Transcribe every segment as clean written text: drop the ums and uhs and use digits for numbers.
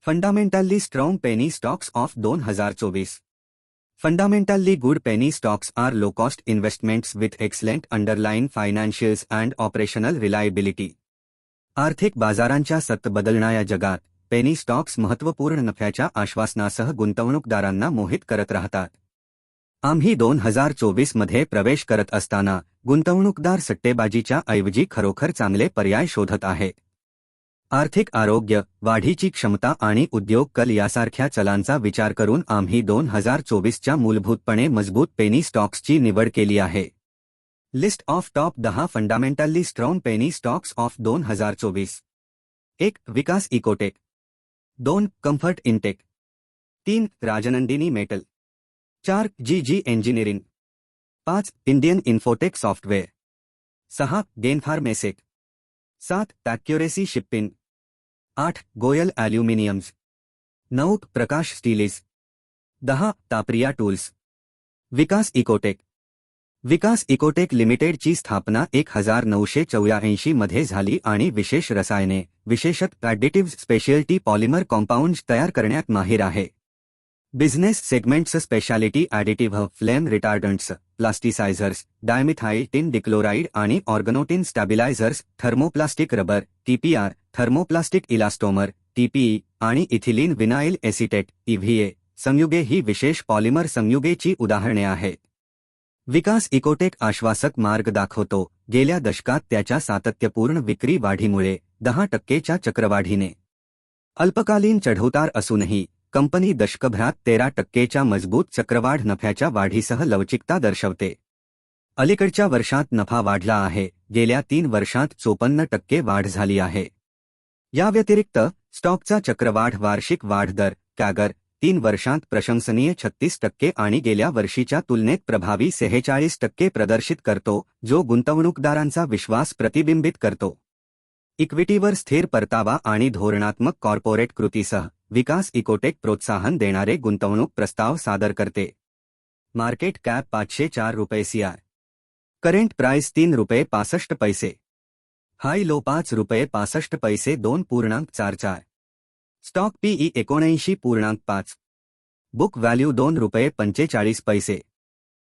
Fundamentally strong penny stocks of 2024. Fundamentally good penny stocks are low-cost investments with excellent underlying financials and operational reliability. आर्थिक बाजारांच्या सतत बदलणाऱ्या जगात penny stocks महत्त्वपूर्ण नफ्याच्या आश्वासनासह गुंतवणूकदारांना मोहित करत राहतात. आम्ही 2024 मध्ये प्रवेश करत असताना गुंतवणूकदार सट्टेबाजीच्या ऐवजी खरोखर चांगले पर्याय शोधत आहेत. आर्थिक आरोग्य, वाढीची क्षमता आणि उद्योग कल यासारख्या चलांचा विचार करून आम्ही 2024च्या मूलभूतपणे मजबूत पेनी स्टॉक्सची निवड केली आहे. List of top 10 fundamentally strong penny stocks of 2024. 1. Vikas Ecotech. 2. Comfort Intech. 3. Rajnandini Metal. 4. GG Engineering. 5. Indian Infotech Software. 6. गेनफार्मेसेक. 7. Accuracy Shipping. 8. Goyal Aluminiums. 9. Prakash Steels. 10. Taparia Tools. Vikas Ecotech. Vikas Ecotech लिमिटेडची स्थापना 1984 मध्ये झाली आणि विशेष रसायने, विशेषतः ॲडिटिव्ह्ज स्पेशलिटी पॉलिमर कॉम्पाउंड्स तयार करण्यात माहिर आहे. Business segments speciality additive, flame retardants, plasticisers, dimethyl tin dichloride आणि organotin stabilisers, thermoplastic rubber, TPR, thermoplastic elastomer, TPE आणि इथिलीन विनाइल एसिटेट, EVA, संयुगे ही विशेष पॉलिमर संयुगेची उदाहरणे आहेत. विकास इकोटेक आश्वासक मार्ग दाखवतो. गेल्या दशकात त्याच्या सातत्यपूर्ण विक्री वाढीमुळे 10%च्या चक्रवाढीने अल्पकालीन चढउतार असूनही कंपनी दशकभरात 13%च्या मजबूत चक्रवाढ नफ्याच्या वाढीसह लवचिकता दर्शवते. अलीकडच्या वर्षात नफा वाढला आहे. गेल्या 3 वर्षांत 54% वाढ झाली आहे. या व्यतिरिक्त स्टॉकचा चक्रवाढ वार्षिक वाढ दर कॅगर 3 वर्षांत प्रशंसनीय 36% आणि गेल्या वर्षीच्या तुलनेत प्रभावी 46% प्रदर्शित करतो, जो गुंतवणूकदारांचा विश्वास प्रतिबिंबित करतो. इक्विटीवर स्थिर परतावा आणि धोरणात्मक कॉर्पोरेट कृतीसह विकास इकोटेक प्रोत्साहन देणारे गुंतवणूक प्रस्ताव सादर करते. Market cap ₹504 CR. Current price ₹3.65. High low ₹5.65. 2.44. Stock PE 79.5. Book value ₹2.45.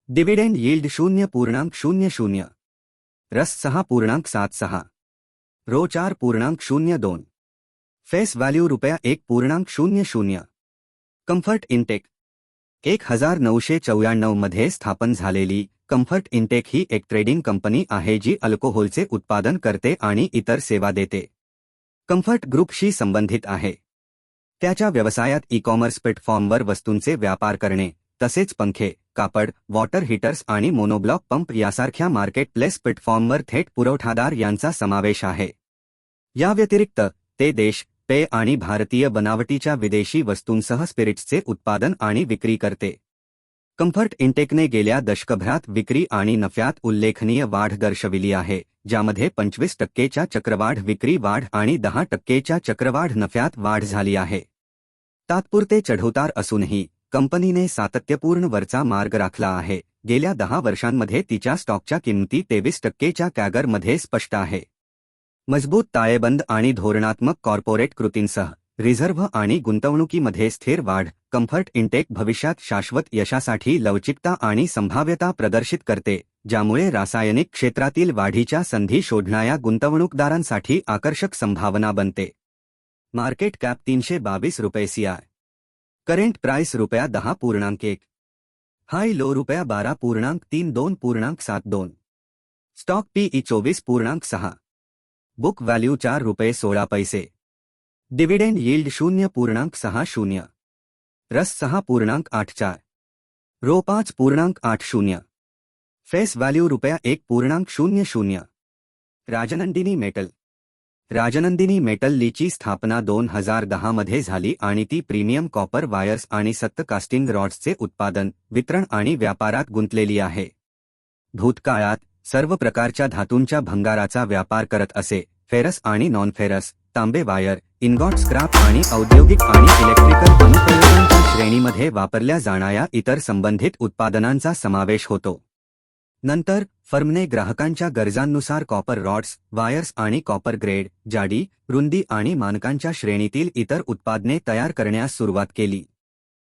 Dividend yield 0.00. रस 6.76. रो 4.02. Face value ₹1.00. Comfort Intech. 1994 मध्ये स्थापन झालेली कम्फर्ट इनटेक ही एक ट्रेडिंग कंपनी आहे जी अल्कोहोलचे उत्पादन करते आणि इतर सेवा देते. कम्फर्ट ग्रुपशी संबंधित आहे. त्याच्या व्यवसायात ई-कॉमर्स प्लॅटफॉर्मवर वस्तूंचे व्यापार करणे, तसेच पंखे, कापड, वॉटर हीटर्स आणि मोनोब्लॉक पंप यासारख्या मार्केटप्लेस प्लॅटफॉर्मवर थेट पुरवठादार यांचा समावेश आहे. या व्यतिरिक्त ते देश, पेय आणि भारतीय बनावटीच्या विदेशी वस्तूंसह स्पिरिट्सचे उत्पादन आणि विक्री करते. कम्फर्ट इनटेकने गेल्या दशकभरात विक्री आणि नफ्यात उल्लेखनीय वाढ दर्शविली आहे, ज्यामध्ये 25%च्या चक्रवाढ विक्री वाढ आणि 10%च्या चक्रवाढ नफ्यात वाढ झाली आहे. तात्पुरते चढउतार असूनही कंपनीने सातत्यपूर्ण वरचा मार्ग राखला आहे. गेल्या 10 वर्षांमध्ये तिच्या स्टॉकच्या किंमती 23%च्या कॅगरमध्ये स्पष्ट आहे. मजबूत ताळेबंद आणि धोरणात्मक कॉर्पोरेट कृतींसह रिझर्व्ह आणि गुंतवणुकीमध्ये स्थिर वाढ, कम्फर्ट इनटेक भविष्यात शाश्वत यशासाठी लवचिकता आणि संभाव्यता प्रदर्शित करते, ज्यामुळे रासायनिक क्षेत्रातील वाढीच्या संधी शोधणाऱ्या गुंतवणूकदारांसाठी आकर्षक संभावना बनते. Market cap ₹322 CR. Current price ₹10.1. High low ₹12.3. 2.72. Stock PE 24.6. Book value ₹4.16. Dividend yield 0.60. रस 6.84. रो 5.80. Face value ₹1.00. Rajnandini Metal. Rajnandini Metal लीची स्थापना 2010 मध्ये झाली आणि ती प्रीमियम कॉपर वायर्स आणि सत्त कास्टिंग रॉड्सचे उत्पादन, वितरण आणि व्यापारात गुंतलेली आहे. भूतकाळात सर्व प्रकारच्या धातूंच्या भंगाराचा व्यापार करत असे. फेरस आणि नॉन फेरस, तांबे वायर, इनगॉट स्क्रॅप आणि औद्योगिक आणि इलेक्ट्रिकल अनुप्रयोगांच्या श्रेणीमध्ये वापरल्या जाणाऱ्या इतर संबंधित उत्पादनांचा समावेश होतो. नंतर फर्मने ग्राहकांच्या गरजांनुसार कॉपर रॉड्स, वायर्स आणि कॉपर ग्रेड, जाडी, रुंदी आणि मानकांच्या श्रेणीतील इतर उत्पादने तयार करण्यास सुरुवात केली.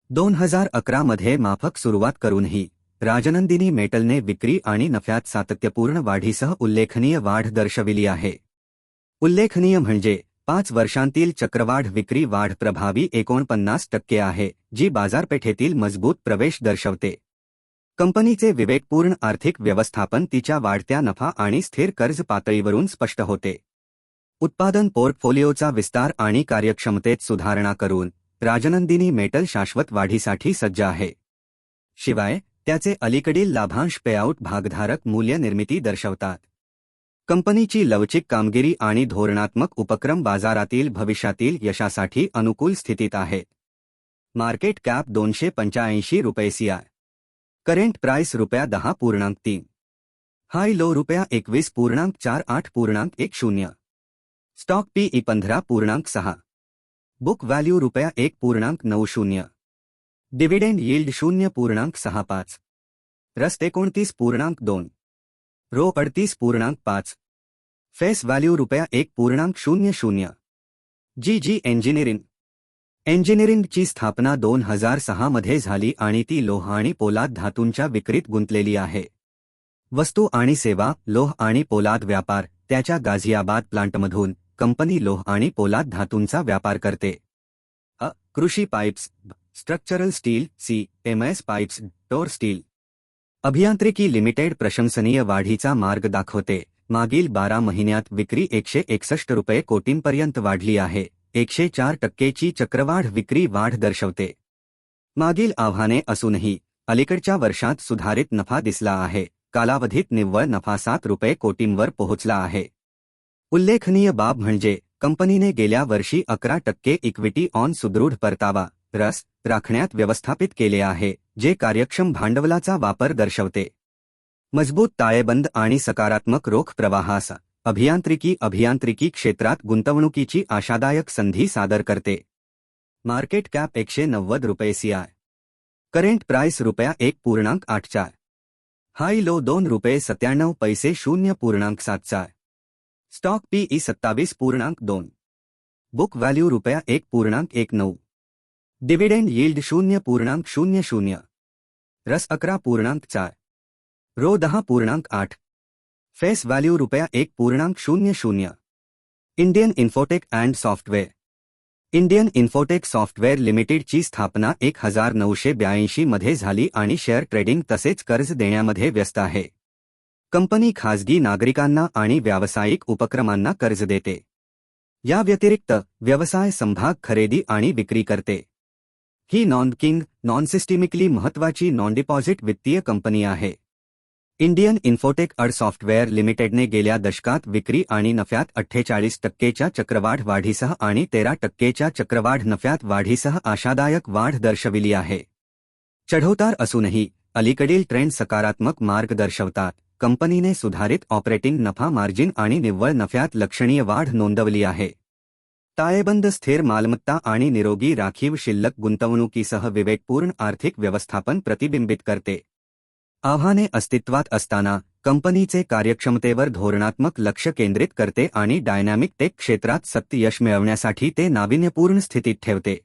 2011 मध्ये माफक सुरुवात करूनही राजनंदिनी मेटलने विक्री आणि नफ्यात सातत्यपूर्ण वाढीसह उल्लेखनीय वाढ दर्शविली आहे. उल्लेखनीय म्हणजे 5 वर्षांतील चक्रवाढ विक्री वाढ प्रभावी 49% आहे, जी बाजारपेठेतील मजबूत प्रवेश दर्शवते. कंपनीचे विवेकपूर्ण आर्थिक व्यवस्थापन तिच्या वाढत्या नफा आणि स्थिर कर्ज पातळीवरून स्पष्ट होते. उत्पादन पोर्टफोलिओचा विस्तार आणि कार्यक्षमतेत सुधारणा करून राजनंदिनी मेटल शाश्वत वाढीसाठी सज्ज आहे. शिवाय त्याचे अलीकडील लाभांश पेआउट भागधारक मूल्य निर्मिती दर्शवतात. कंपनीची लवचिक कामगिरी आणि धोरणात्मक उपक्रम बाजारातील भविष्यातील यशासाठी अनुकूल स्थितीत आहेत. Market cap ₹285 CI. Current price ₹10.3. High low ₹21.48.10. Stock PE 15.6. Book value ₹1.90. Dividend yield 0.65. रस 29.2. रो 38.5. Face value ₹1.00. जी इंजिनिअरिंगची स्थापना 2006 मध्ये झाली आणि ती लोह आणि पोलाद धातूंच्या विक्रीत गुंतलेली आहे. वस्तू आणि सेवा, लोह आणि पोलाद व्यापार. त्याच्या गाझियाबाद प्लांटमधून कंपनी लोह आणि पोलाद धातूंचा व्यापार करते. कृषी pipes, structural steel, CMS pipes, tor steel. अभियांत्रिकी लिमिटेड प्रशंसनीय वाढीचा मार्ग दाखवते. मागील 12 महिन्यात विक्री ₹161 कोटींपर्यंत वाढली आहे. 104%ची चक्रवाढ विक्री वाढ दर्शवते. मागील आव्हाने असूनही अलीकडच्या वर्षात सुधारित नफा दिसला आहे. कालावधीत निव्वळ नफा ₹7 कोटींवर पोहोचला आहे. उल्लेखनीय बाब म्हणजे कंपनीने गेल्या वर्षी 11% इक्विटी ऑन सुदृढ परतावा राखण्यात व्यवस्थापित केले आहे, जे कार्यक्षम भांडवलाचा वापर दर्शवते. मजबूत ताळेबंद आणि सकारात्मक रोख प्रवाहास अभियांत्रिकी क्षेत्रात गुंतवणुकीची आशादायक संधी सादर करते. Market cap ₹190 CI. Current price ₹1.84. High low ₹2.97 0.74. Stock PE 27.2. Book value ₹1.19. Dividend yield 0.00. रस 11.4. रो 10.8. Face value ₹1.00. Indian Infotech and Software. Indian Infotech Software लिमिटेडची स्थापना 1982 मध्ये झाली आणि शेअर ट्रेडिंग तसेच कर्ज देण्यामध्ये व्यस्त आहे. कंपनी खाजगी नागरिकांना आणि व्यावसायिक उपक्रमांना कर्ज देते. या व्यतिरिक्त व्यवसाय समभाग खरेदी आणि विक्री करते. ही नॉन सिस्टिमिकली महत्त्वाची नॉन डिपॉझिट वित्तीय कंपनी आहे. इंडियन इन्फोटेक अड सॉफ्टवेअर लिमिटेडने गेल्या दशकात विक्री आणि नफ्यात 48%च्या चक्रवाढ वाढीसह आणि 13%च्या चक्रवाढ नफ्यात वाढीसह आशादायक वाढ दर्शविली आहे. चढउतार असूनही अलीकडील ट्रेंड सकारात्मक मार्ग दर्शवतात. कंपनीने सुधारित ऑपरेटिंग नफा मार्जिन आणि निव्वळ नफ्यात लक्षणीय वाढ नोंदवली आहे. ताळेबंद स्थिर मालमत्ता आणि निरोगी राखीव शिल्लक गुंतवणुकीसह विवेकपूर्ण आर्थिक व्यवस्थापन प्रतिबिंबित करते. आव्हाने अस्तित्वात असताना कंपनीचे कार्यक्षमतेवर धोरणात्मक लक्ष केंद्रित करते आणि डायनॅमिक टेक क्षेत्रात सत्य यश मिळवण्यासाठी ते नाविन्यपूर्ण स्थितीत ठेवते.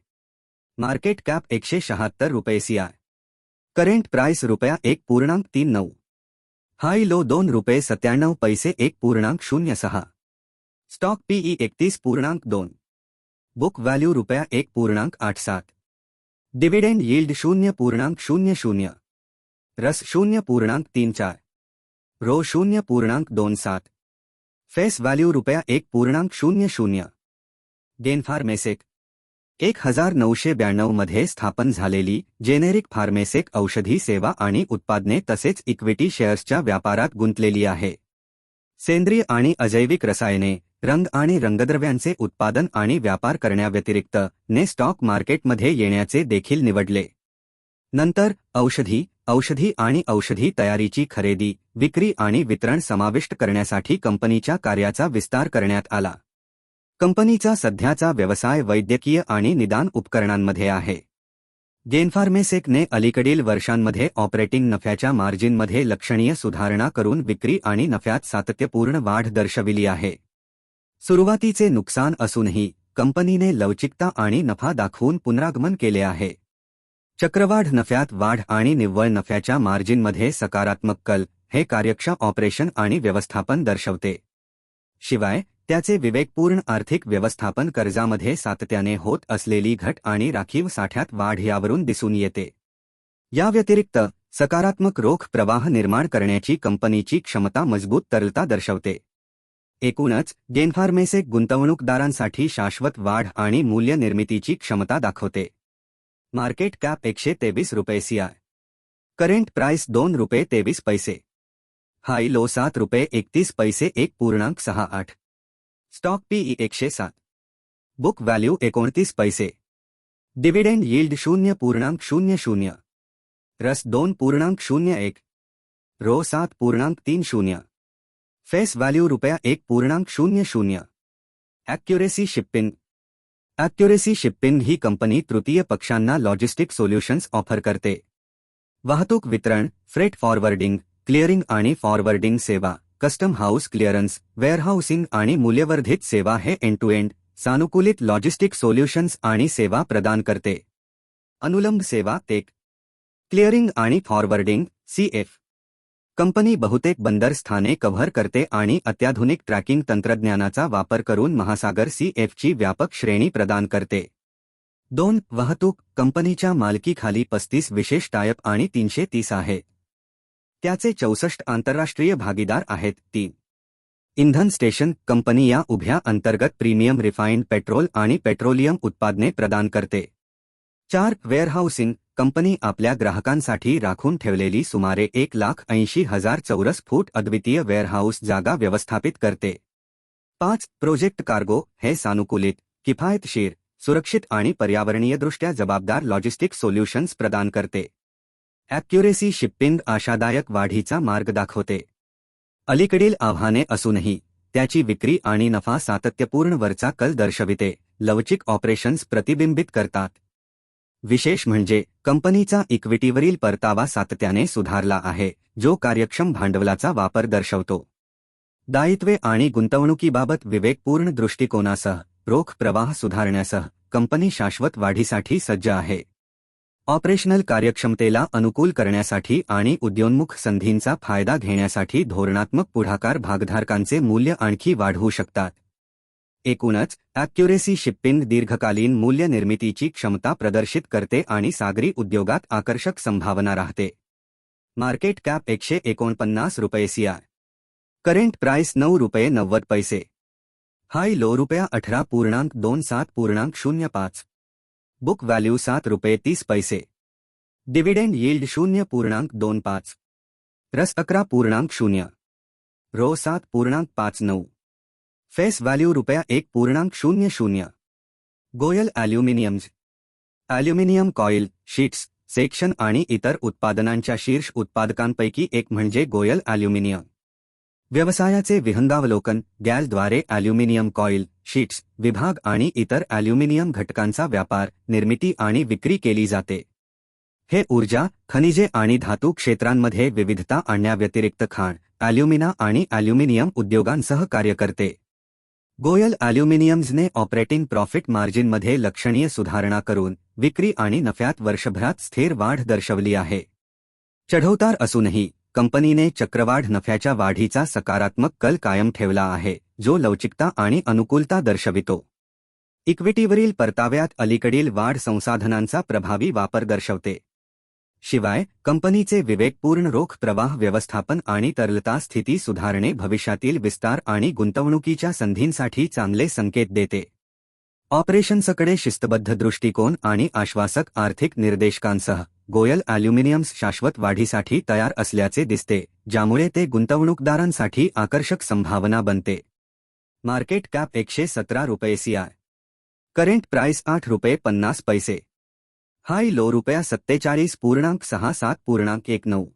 Market cap ₹176 CI. Current price ₹1.39. High low ₹2.97 1.06. Stock PE 31.2. Book value ₹1.87. Dividend yield 0.00. रस 0.34. रो 0.27. Face value ₹1.00. डेन फार्मेसेक 1992 मध्ये स्थापन झालेली जेनेरिक फार्मेसेक औषधी सेवा आणि उत्पादने तसेच इक्विटी शेअर्सच्या व्यापारात गुंतलेली आहे. सेंद्रिय आणि अजैविक रसायने, रंग आणि रंगद्रव्यांचे उत्पादन आणि व्यापार करण्याव्यतिरिक्त ने स्टॉक मार्केटमध्ये येण्याचे देखील निवडले. नंतर औषधी आणि औषधी तयारीची खरेदी, विक्री आणि वितरण समाविष्ट करण्यासाठी कंपनीच्या कार्याचा विस्तार करण्यात आला. कंपनीचा सध्याचा व्यवसाय वैद्यकीय आणि निदान उपकरणांमध्ये आहे. गेनफार्मेसेकने अलीकडील वर्षांमध्ये ऑपरेटिंग नफ्याच्या मार्जिनमध्ये लक्षणीय सुधारणा करून विक्री आणि नफ्यात सातत्यपूर्ण वाढ दर्शविली आहे. सुरुवातीचे नुकसान असूनही कंपनीने लवचिकता आणि नफा दाखवून पुनरागमन केले आहे. चक्रवाढ नफ्यात वाढ आणि निव्वळ नफ्याच्या मार्जिनमध्ये सकारात्मक कल हे कार्यक्षम ऑपरेशन आणि व्यवस्थापन दर्शवते. शिवाय त्याचे विवेकपूर्ण आर्थिक व्यवस्थापन कर्जामध्ये सातत्याने होत असलेली घट आणि राखीव साठ्यात वाढ यावरून दिसून येते. या व्यतिरिक्त सकारात्मक रोख प्रवाह निर्माण करण्याची कंपनीची क्षमता मजबूत तरलता दर्शवते. एकूणच गेनफार्मेसेक गुंतवणूकदारांसाठी शाश्वत वाढ आणि मूल्य निर्मितीची क्षमता दाखवते. मार्केट कॅप 123 रुपये CI. Current price ₹2.23. High low ₹7.31 1.68. Stock PE 107. Book value 29 पैसे. Dividend yield 0.00. रस 2.01. रो 7.30. Face value ₹1.00. Accuracy Shipping. Accuracy Shipping ही कंपनी तृतीय पक्षांना लॉजिस्टिक सोल्युशन्स ऑफर करते. वाहतूक वितरण, फ्रेट फॉरवर्डिंग, क्लिअरिंग आणि फॉरवर्डिंग सेवा, कस्टम हाऊस क्लिअरन्स, वेअरहाऊसिंग आणि मूल्यवर्धित सेवा हे एंड टू एंड सानुकूलित लॉजिस्टिक सोल्युशन्स आणि सेवा प्रदान करते. अनुलंब सेवा टेक, क्लिअरिंग आणि फॉरवर्डिंग CF. कंपनी बहुतेक बंदर स्थाने कव्हर करते आणि अत्याधुनिक ट्रॅकिंग तंत्रज्ञानाचा वापर करून महासागर CF ची व्यापक श्रेणी प्रदान करते. 2. वाहतूक. कंपनीच्या मालकीखाली 35 विशेष टायप आणि 330 आहे. त्याचे 64 आंतरराष्ट्रीय भागीदार आहेत. 3. इंधन स्टेशन. कंपनी या उभ्या अंतर्गत प्रीमियम रिफाइंड पेट्रोल आणि पेट्रोलियम उत्पादने प्रदान करते. 4. वेअरहाऊसिंग. कंपनी आपल्या ग्राहकांसाठी राखून ठेवलेली सुमारे 1,80,000 चौरस फूट अद्वितीय वेअरहाऊस जागा व्यवस्थापित करते. 5. प्रोजेक्ट कार्गो हे सानुकूलित, किफायतशीर, सुरक्षित आणि पर्यावरणीयदृष्ट्या जबाबदार लॉजिस्टिक सोल्युशन्स प्रदान करते. ॲक्युरेसी शिपिंग आशादायक वाढीचा मार्ग दाखवते. अलीकडील आव्हाने असूनही त्याची विक्री आणि नफा सातत्यपूर्ण वरचा कल दर्शविते. लवचिक ऑपरेशन्स प्रतिबिंबित करतात. विशेष म्हणजे कंपनीचा इक्विटीवरील परतावा सातत्याने सुधारला आहे, जो कार्यक्षम भांडवलाचा वापर दर्शवतो. दायित्वे आणि गुंतवणुकीबाबत विवेकपूर्ण दृष्टिकोनासह रोख प्रवाह सुधारण्यासह कंपनी शाश्वत वाढीसाठी सज्ज आहे. ऑपरेशनल कार्यक्षमतेला अनुकूल करण्यासाठी आणि उद्योन्मुख संधींचा फायदा घेण्यासाठी धोरणात्मक पुढाकार भागधारकांचे मूल्य आणखी वाढवू शकतात. एकूणच ॲक्युरेसी शिपिंग दीर्घकालीन मूल्य निर्मितीची क्षमता प्रदर्शित करते आणि सागरी उद्योगात आकर्षक संभावना राहते. मार्केट कॅप 149 रुपये CI. Current price ₹9.90. High low ₹18.27.05. Book value ₹7.30. Dividend yield 0.25. रस 11.0. रो 7.59. Face value ₹1.00. Goyal Aluminiums. Aluminium coil, sheets, section आणि इतर उत्पादनांच्या शीर्ष उत्पादकांपैकी एक म्हणजे गोयल ॲल्युमिनियम. व्यवसायाचे विहंगावलोकन. गॅलद्वारे ॲल्युमिनियम कॉईल, शीट्स, विभाग आणि इतर ॲल्युमिनियम घटकांचा व्यापार, निर्मिती आणि विक्री केली जाते. हे ऊर्जा, खनिजे आणि धातू क्षेत्रांमध्ये विविधता आणण्याव्यतिरिक्त खाण, ॲल्युमिना आणि ॲल्युमिनियम उद्योगांसह कार्य करते. गोयल ॲल्युमिनियम्सने ऑपरेटिंग प्रॉफिट मार्जिनमध्ये लक्षणीय सुधारणा करून विक्री आणि नफ्यात वर्षभरात स्थिर वाढ दर्शवली आहे. चढउतार असूनही कंपनीने चक्रवाढ नफ्याच्या वाढीचा सकारात्मक कल कायम ठेवला आहे, जो लवचिकता आणि अनुकूलता दर्शवितो. इक्विटीवरील परताव्यात अलीकडील वाढ संसाधनांचा प्रभावी वापर दर्शवते. शिवाय कंपनीचे विवेकपूर्ण रोख प्रवाह व्यवस्थापन आणि तरलता स्थिती सुधारणे भविष्यातील विस्तार आणि गुंतवणुकीच्या संधींसाठी चांगले संकेत देते. ऑपरेशन्सकडे शिस्तबद्ध दृष्टिकोन आणि आश्वासक आर्थिक निर्देशकांसह गोयल ॲल्युमिनियम्स शाश्वत वाढीसाठी तयार असल्याचे दिसते, ज्यामुळे ते गुंतवणूकदारांसाठी आकर्षक संभावना बनते. मार्केट कॅप 117 रुपये CI. Current price ₹8.50. High low ₹47.67.19.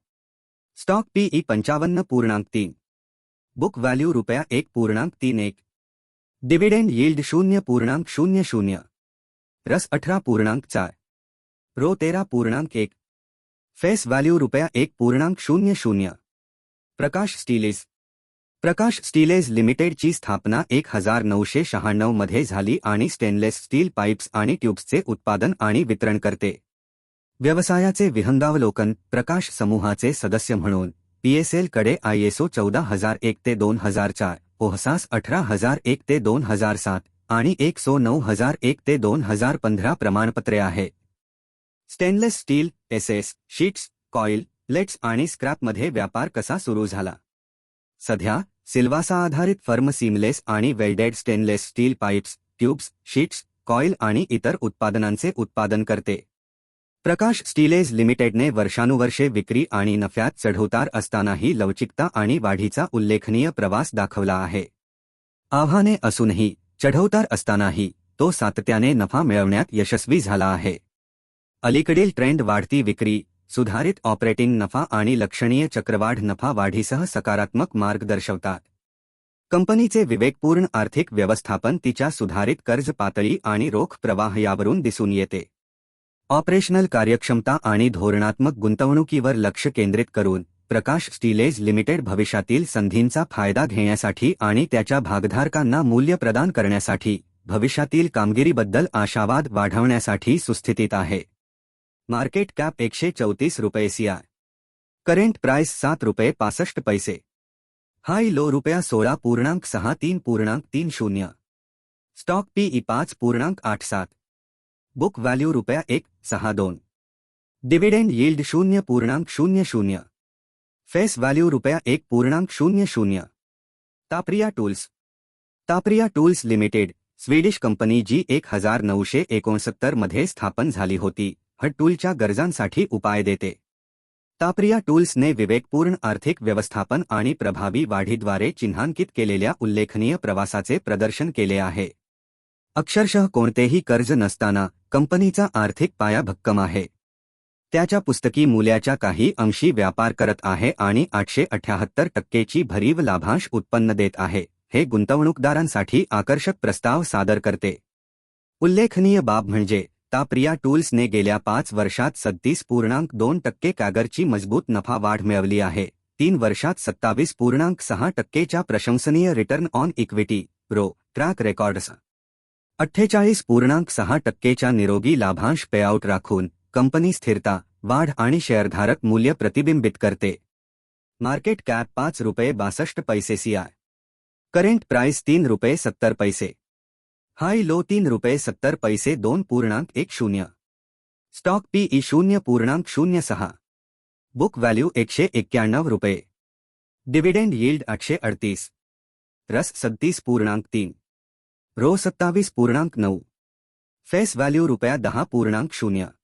Stock PE 55.3. Book value ₹1.31. Dividend yield 0.00. रस 18.4. रो 13.1, face value ₹1.00. Prakash Steelage. Prakash Steelage लिमिटेडची स्थापना 1996 मध्ये झाली आणि स्टेनलेस स्टील पाईप्स आणि ट्यूब्सचे उत्पादन आणि वितरण करते. व्यवसायाचे विहंगावलोकन. प्रकाश समूहाचे सदस्य म्हणून PSL कडे ISO 14001 ते 2004, OHSAS 18001 ते 2007 आणि ISO 9001 ते 2015 प्रमाणपत्रे आहेत. Stainless steel, SS, sheets, coil, plates आणि स्क्रॅपमध्ये व्यापार कसा सुरू झाला? सध्या सिल्वासा आधारित फर्म सीमलेस आणि welded stainless steel pipes, tubes, sheets, coil आणि इतर उत्पादनांचे उत्पादन करते. प्रकाश स्टीलेज लिमिटेडने वर्षानुवर्षे विक्री आणि नफ्यात चढउतार असतानाही लवचिकता आणि वाढीचा उल्लेखनीय प्रवास दाखवला आहे. आव्हाने असूनही, चढउतार असतानाही तो सातत्याने नफा मिळवण्यात यशस्वी झाला आहे. अलीकडील ट्रेंड वाढती विक्री, सुधारित ऑपरेटिंग नफा आणि लक्षणीय चक्रवाढ नफा वाढीसह सकारात्मक मार्ग दर्शवतात. कंपनीचे विवेकपूर्ण आर्थिक व्यवस्थापन तिच्या सुधारित कर्ज पातळी आणि रोख प्रवाह यावरून दिसून येते. ऑपरेशनल कार्यक्षमता आणि धोरणात्मक गुंतवणुकीवर लक्ष केंद्रित करून प्रकाश स्टीलेज लिमिटेड भविष्यातील संधींचा फायदा घेण्यासाठी आणि त्याच्या भागधारकांना मूल्य प्रदान करण्यासाठी भविष्यातील कामगिरीबद्दल आशावाद वाढवण्यासाठी सुस्थितीत आहे. Market cap ₹134 CI. Current price ₹7.65. High low ₹16.6330. Stock PE 5.87. Book value ₹1.62. Dividend yield 0.00. Face value ₹1.00. Taparia Tools. Taparia Tools limited, Swedish company जी 1969 मध्ये स्थापन झाली होती, टूलच्या गरजांसाठी उपाय देते. तापरिया टूल्सने विवेकपूर्ण आर्थिक व्यवस्थापन आणि प्रभावी वाढीद्वारे चिन्हांकित केलेल्या उल्लेखनीय प्रवासाचे प्रदर्शन केले आहे. अक्षरशः कोणतेही कर्ज नसताना कंपनीचा आर्थिक पाया भक्कम आहे. त्याच्या पुस्तकी मूल्याच्या काही अंशी व्यापार करत आहे आणि 878% भरीव लाभांश उत्पन्न देत आहे. हे गुंतवणूकदारांसाठी आकर्षक प्रस्ताव सादर करते. उल्लेखनीय बाब म्हणजे तापरिया टूल्सने गेल्या 5 वर्षात 37.2% कॅगरची मजबूत नफा वाढ मिळवली आहे. 3 वर्षात 27.6%च्या प्रशंसनीय return on equity (ROE) track रेकॉर्डसह 48.6%च्या निरोगी लाभांश पेआउट राखून कंपनी स्थिरता, वाढ आणि शेअरधारक मूल्य प्रतिबिंबित करते. Market cap ₹5.62 CI. Current price ₹3.70. High low ₹3.70. 2.10. Stock PE 0.06. Book value ₹191. Dividend yield 838. रस 37.3. रो 27.9. Face value ₹10.0.